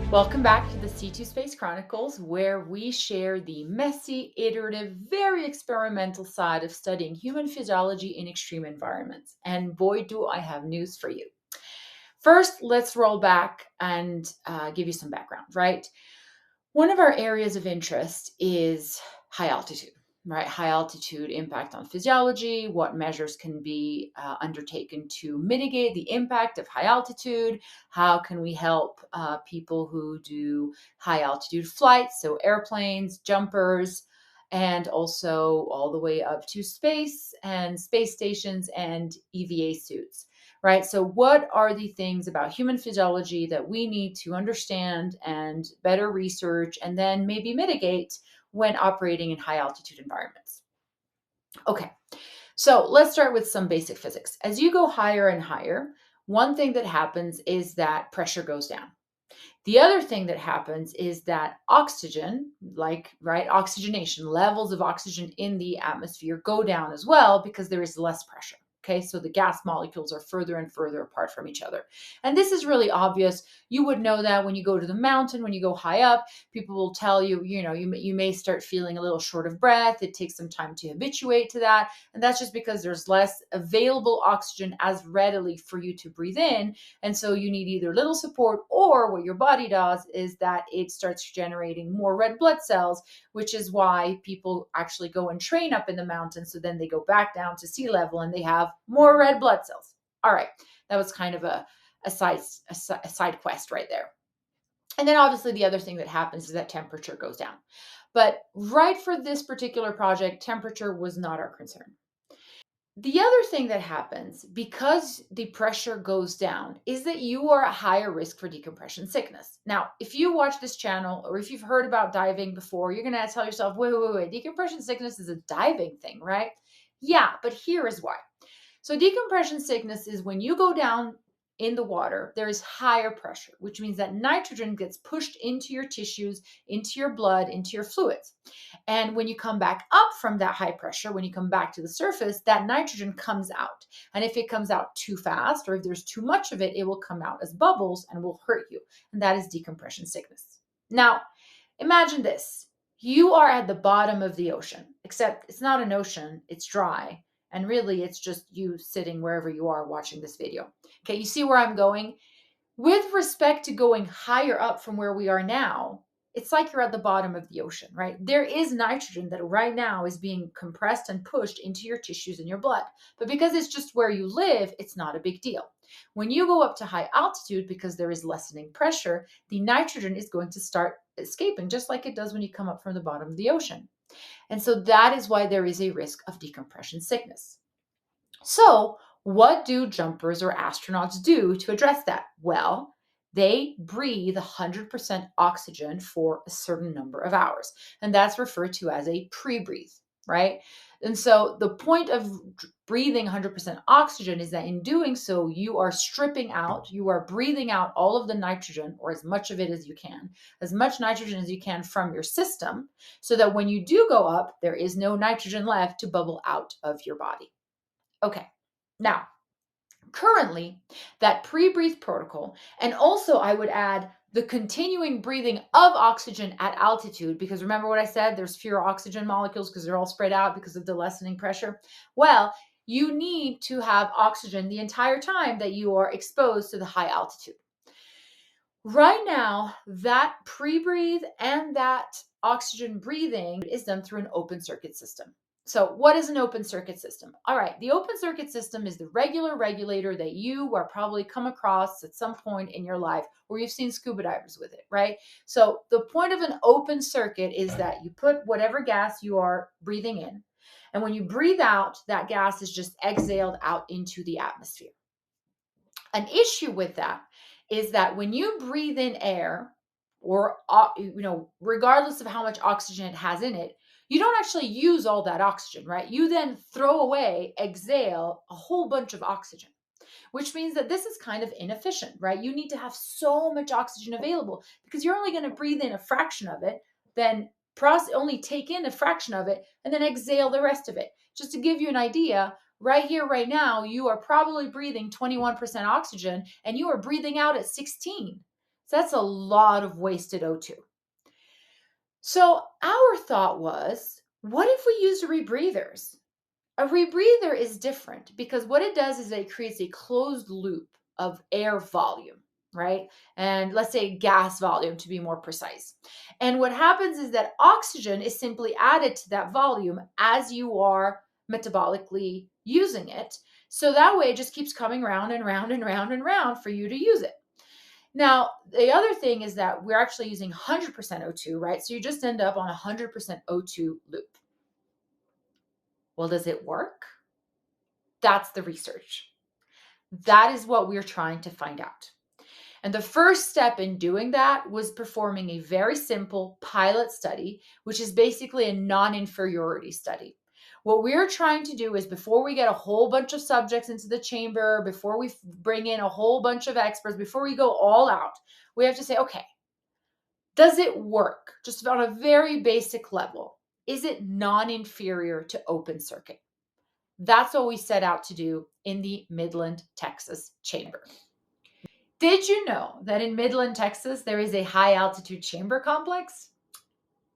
Welcome back to the C2Space Chronicles, where we share the messy, iterative, very experimental side of studying human physiology in extreme environments. And boy, do I have news for you. First, let's roll back and give you some background, right? One of our areas of interest is high altitude, right? High altitude impact on physiology, what measures can be undertaken to mitigate the impact of high altitude, how can we help people who do high altitude flights, so airplanes, jumpers, and also all the way up to space and space stations and EVA suits, right? So, what are the things about human physiology that we need to understand and better research and then maybe mitigate when operating in high altitude environments? Okay, so let's start with some basic physics. As you go higher and higher, one thing that happens is that pressure goes down. The other thing that happens is that oxygen, right, oxygenation, levels of oxygen in the atmosphere go down as well because there is less pressure. Okay, so the gas molecules are further and further apart from each other. And this is really obvious. You would know that when you go to the mountain, when you go high up, people will tell you, you may start feeling a little short of breath. It takes some time to habituate to that. And that's just because there's less available oxygen as readily for you to breathe in, and so you need either little support, or what your body does is that it starts generating more red blood cells, which is why people actually go and train up in the mountains. So then they go back down to sea level and they have more red blood cells. All right. That was kind of a side quest right there. And then obviously the other thing that happens is that temperature goes down. But right for this particular project, temperature was not our concern. The other thing that happens because the pressure goes down is that you are at higher risk for decompression sickness. Now, if you watch this channel or if you've heard about diving before, you're going to tell yourself, wait, decompression sickness is a diving thing, right? Yeah, but here is why. So decompression sickness is when you go down in the water, there is higher pressure, which means that nitrogen gets pushed into your tissues, into your blood, into your fluids. And when you come back up from that high pressure, when you come back to the surface, that nitrogen comes out. And if it comes out too fast or if there's too much of it, it will come out as bubbles and will hurt you. And that is decompression sickness. Now, imagine this. You are at the bottom of the ocean, except it's not an ocean, it's dry. And really, it's just you sitting wherever you are watching this video. Okay, you see where I'm going? With respect to going higher up from where we are now, it's like you're at the bottom of the ocean, right? There is nitrogen that right now is being compressed and pushed into your tissues and your blood. But because it's just where you live, it's not a big deal. When you go up to high altitude, because there is lessening pressure, the nitrogen is going to start escaping, just like it does when you come up from the bottom of the ocean. And so that is why there is a risk of decompression sickness. So, what do jumpers or astronauts do to address that? Well, they breathe 100% oxygen for a certain number of hours, and that's referred to as a pre-breathe, right? And so the point of breathing 100% oxygen is that in doing so, you are stripping out, you are breathing out all of the nitrogen, or as much of it as you can, as much nitrogen as you can from your system, so that when you do go up, there is no nitrogen left to bubble out of your body. Okay, now, currently, that pre-breathe protocol, and also I would add the continuing breathing of oxygen at altitude, because remember what I said, there's fewer oxygen molecules because they're all spread out because of the lessening pressure. Well, you need to have oxygen the entire time that you are exposed to the high altitude. Right now, that pre-breathe and that oxygen breathing is done through an open circuit system. So what is an open circuit system? All right, the open circuit system is the regular regulator that you are probably come across at some point in your life, or you've seen scuba divers with it, right? So the point of an open circuit is that you put whatever gas you are breathing in, and when you breathe out, that gas is just exhaled out into the atmosphere. An issue with that is that when you breathe in air, or regardless of how much oxygen it has in it, you don't actually use all that oxygen, right? You then throw away, exhale a whole bunch of oxygen, which means that this is kind of inefficient, right? You need to have so much oxygen available because you're only going to breathe in a fraction of it, then only take in a fraction of it, and then exhale the rest of it. Just to give you an idea, right here, right now, you are probably breathing 21% oxygen and you are breathing out at 16. So that's a lot of wasted O2. So our thought was, what if we used rebreathers? A rebreather is different because what it does is it creates a closed loop of air volume, right? And let's say gas volume to be more precise. And what happens is that oxygen is simply added to that volume as you are metabolically using it. So that way it just keeps coming round and round and round and round for you to use it. Now, the other thing is that we're actually using 100% O2, right? So you just end up on a 100% O2 loop. Well, does it work? That's the research. That is what we're trying to find out. And the first step in doing that was performing a very simple pilot study, which is basically a non-inferiority study. What we're trying to do is before we get a whole bunch of subjects into the chamber, before we bring in a whole bunch of experts, before we go all out, we have to say, okay, does it work? Just on a very basic level. Is it non-inferior to open circuit? That's what we set out to do in the Midland, Texas chamber. Did you know that in Midland, Texas, there is a high altitude chamber complex?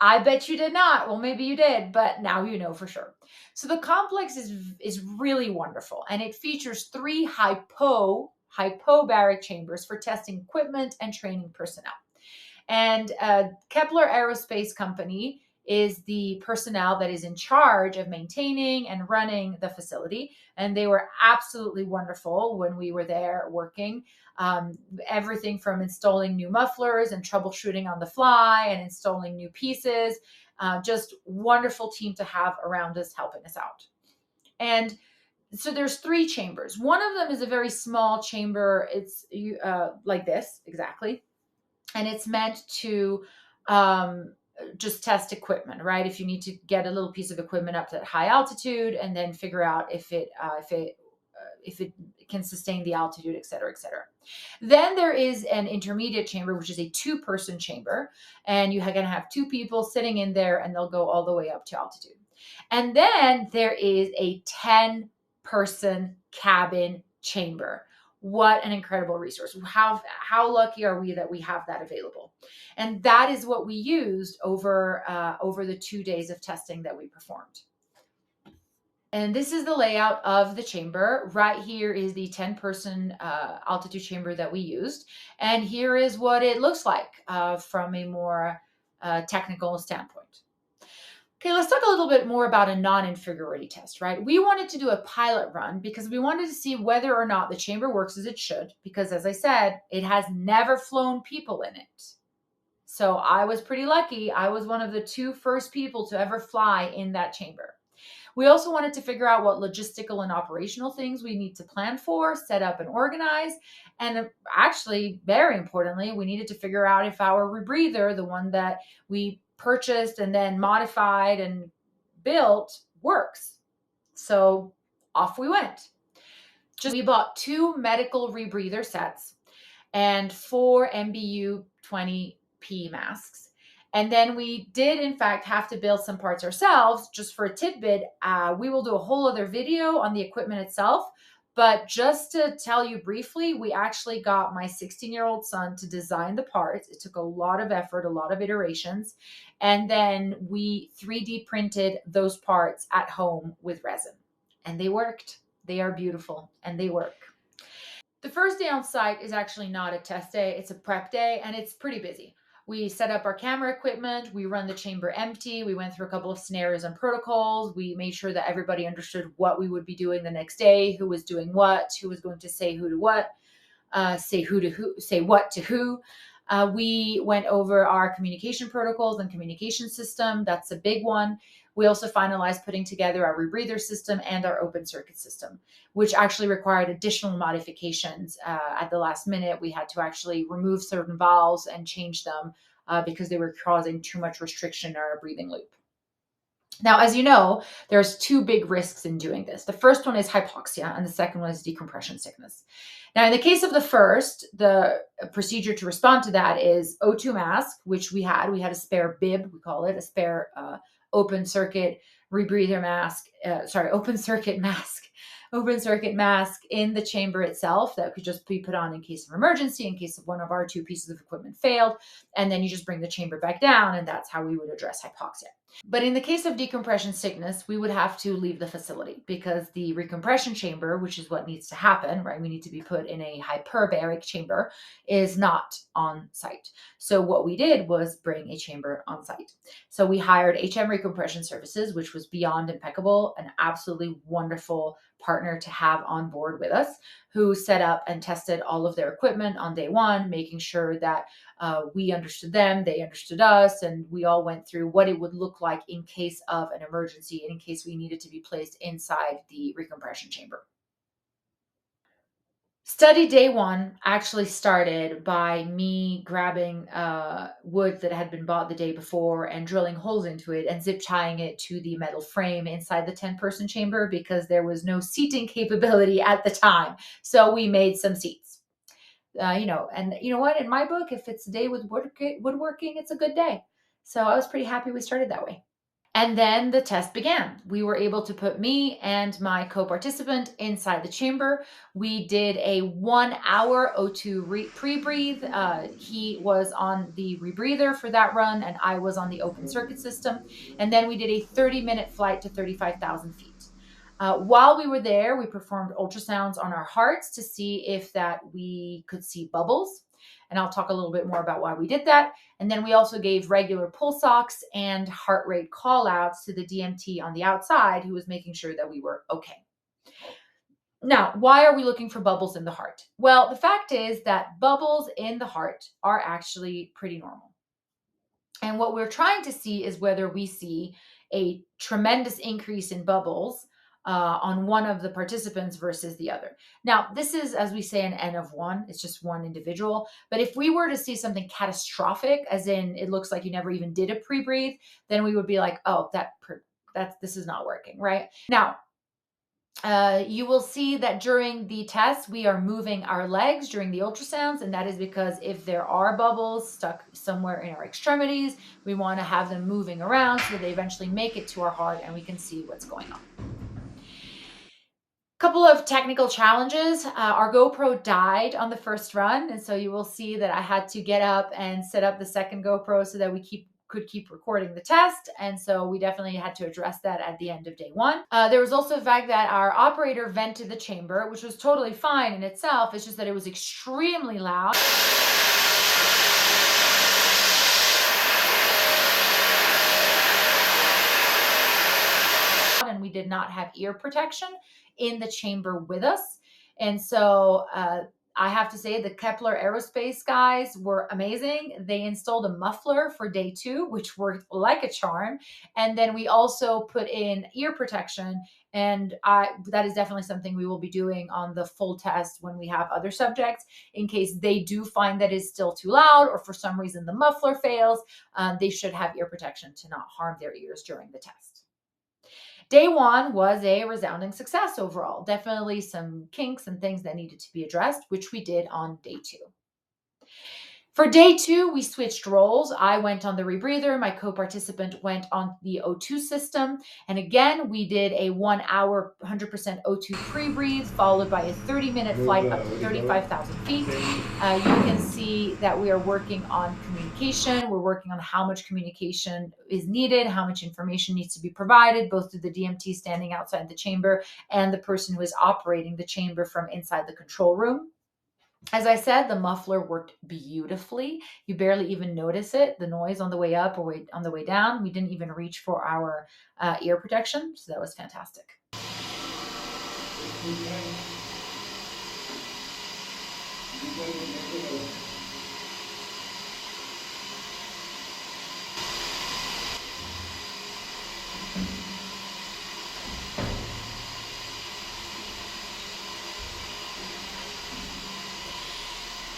I bet you did not. Well, maybe you did, but now you know for sure. So the complex is really wonderful, and it features 3 hypobaric chambers for testing equipment and training personnel. And Kepler Aerospace Company is the personnel that is in charge of maintaining and running the facility. And they were absolutely wonderful when we were there working. Everything from installing new mufflers and troubleshooting on the fly and installing new pieces. Just wonderful team to have around us helping us out. And so there's 3 chambers. One of them is a very small chamber. It's like this, exactly. And it's meant to just test equipment, right? If you need to get a little piece of equipment up to that high altitude and then figure out if it can sustain the altitude, et cetera, et cetera. Then there is an intermediate chamber, which is a 2-person chamber. And you're going to have 2 people sitting in there and they'll go all the way up to altitude. And then there is a 10-person cabin chamber. What an incredible resource. How lucky are we that we have that available? And that is what we used over the 2 days of testing that we performed. And this is the layout of the chamber. Right here is the 10-person altitude chamber that we used. And here is what it looks like from a more technical standpoint. Okay, let's talk a little bit more about a non-inferiority test, right? We wanted to do a pilot run because we wanted to see whether or not the chamber works as it should, because as I said, it has never flown people in it. So I was pretty lucky. I was one of the 2 first people to ever fly in that chamber. We also wanted to figure out what logistical and operational things we need to plan for, set up, and organize. And actually, very importantly, we needed to figure out if our rebreather, the one that we purchased and then modified and built, works. So off we went. We bought 2 medical rebreather sets and 4 MBU 20P masks. And then we did, in fact, have to build some parts ourselves. Just for a tidbit, we will do a whole other video on the equipment itself. But just to tell you briefly, we actually got my 16-year-old son to design the parts. It took a lot of effort, a lot of iterations. And then we 3D printed those parts at home with resin. And they worked. They are beautiful and they work. The first day on site is actually not a test day. It's a prep day and it's pretty busy. We set up our camera equipment. We run the chamber empty. We went through a couple of scenarios and protocols. We made sure that everybody understood what we would be doing the next day, who was doing what, who was going to say who to what, say what to who. We went over our communication protocols and communication system. That's a big one. We also finalized putting together our rebreather system and our open circuit system, which actually required additional modifications at the last minute. We had to actually remove certain valves and change them because they were causing too much restriction in our breathing loop. Now, as you know, there's 2 big risks in doing this. The first one is hypoxia, and the second one is decompression sickness. Now, in the case of the first, the procedure to respond to that is O2 mask, which we had. We had a spare bib, we call it, a spare open circuit rebreather mask, open circuit mask, open circuit mask in the chamber itself that could just be put on in case of emergency, in case of one of our two pieces of equipment failed. And then you just bring the chamber back down, and that's how we would address hypoxia. But in the case of decompression sickness, we would have to leave the facility because the recompression chamber, which is what needs to happen, right? We need to be put in a hyperbaric chamber, is not on site. So what we did was bring a chamber on site. So we hired HM Recompression Services, which was beyond impeccable, an absolutely wonderful partner to have on board with us, who set up and tested all of their equipment on day one, making sure that we understood them, they understood us, and we all went through what it would look like in case of an emergency and in case we needed to be placed inside the recompression chamber. Study day one actually started by me grabbing wood that had been bought the day before and drilling holes into it and zip tying it to the metal frame inside the 10-person chamber because there was no seating capability at the time. So we made some seats. And you know what? In my book, if it's a day with woodworking, it's a good day. So I was pretty happy we started that way. And then the test began. We were able to put me and my co-participant inside the chamber. We did a 1 hour O2 pre-breathe. He was on the rebreather for that run, and I was on the open circuit system. And then we did a 30-minute flight to 35,000 feet. While we were there, we performed ultrasounds on our hearts to see if that we could see bubbles. And I'll talk a little bit more about why we did that. And then we also gave regular pulse ox and heart rate call outs to the DMT on the outside, who was making sure that we were okay. Now, why are we looking for bubbles in the heart? Well, the fact is that bubbles in the heart are actually pretty normal. And what we're trying to see is whether we see a tremendous increase in bubbles on one of the participants versus the other. Now, this is, as we say, an N of one. It's just one individual. But if we were to see something catastrophic, as in it looks like you never even did a pre-breathe, then we would be like, oh, this is not working, right? Now, you will see that during the test, we are moving our legs during the ultrasounds, and that is because if there are bubbles stuck somewhere in our extremities, we want to have them moving around so that they eventually make it to our heart and we can see what's going on. Couple of technical challenges. Our GoPro died on the first run, and so you will see that I had to get up and set up the second GoPro so that we could keep recording the test. And so we definitely had to address that at the end of day one. There was also the fact that our operator vented the chamber, which was totally fine in itself. It's just that it was extremely loud. And we did not have ear protection in the chamber with us. And so I have to say the Kepler Aerospace guys were amazing. They installed a muffler for day two, which worked like a charm. And then we also put in ear protection. And that is definitely something we will be doing on the full test when we have other subjects, in case they do find that it's still too loud or for some reason the muffler fails. They should have ear protection to not harm their ears during the test. Day one was a resounding success overall. Definitely some kinks and things that needed to be addressed, which we did on day two. For day two, we switched roles. I went on the rebreather. My co-participant went on the O2 system. And again, we did a 1 hour, 100% O2 pre-breathe, followed by a 30-minute flight up to 35,000 feet. You can see that we are working on communication. We're working on how much communication is needed, how much information needs to be provided, both to the DMT standing outside the chamber and the person who is operating the chamber from inside the control room. As I said, the muffler worked beautifully. You barely even notice it, the noise on the way up or on the way down. We didn't even reach for our ear protection, so that was fantastic.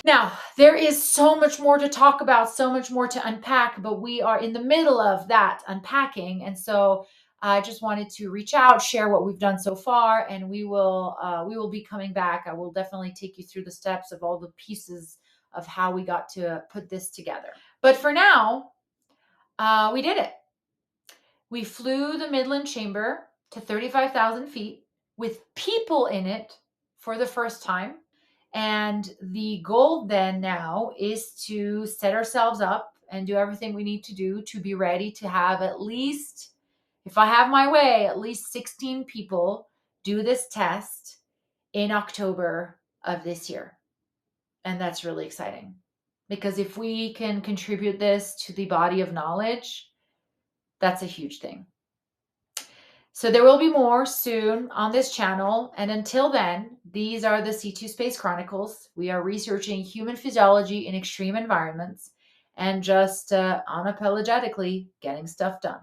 Now, there is so much more to talk about, so much more to unpack, but we are in the middle of that unpacking. And so I just wanted to reach out, share what we've done so far, and we will be coming back. I will definitely take you through the steps of all the pieces of how we got to put this together. But for now, we did it. We flew the Midland Chamber to 35,000 feet. with people in it for the first time. And the goal then now is to set ourselves up and do everything we need to do to be ready to have at least, if I have my way, at least 16 people do this test in October of this year. And that's really exciting, because if we can contribute this to the body of knowledge, that's a huge thing. So there will be more soon on this channel. And until then, these are the C2Space Chronicles. We are researching human physiology in extreme environments and just unapologetically getting stuff done.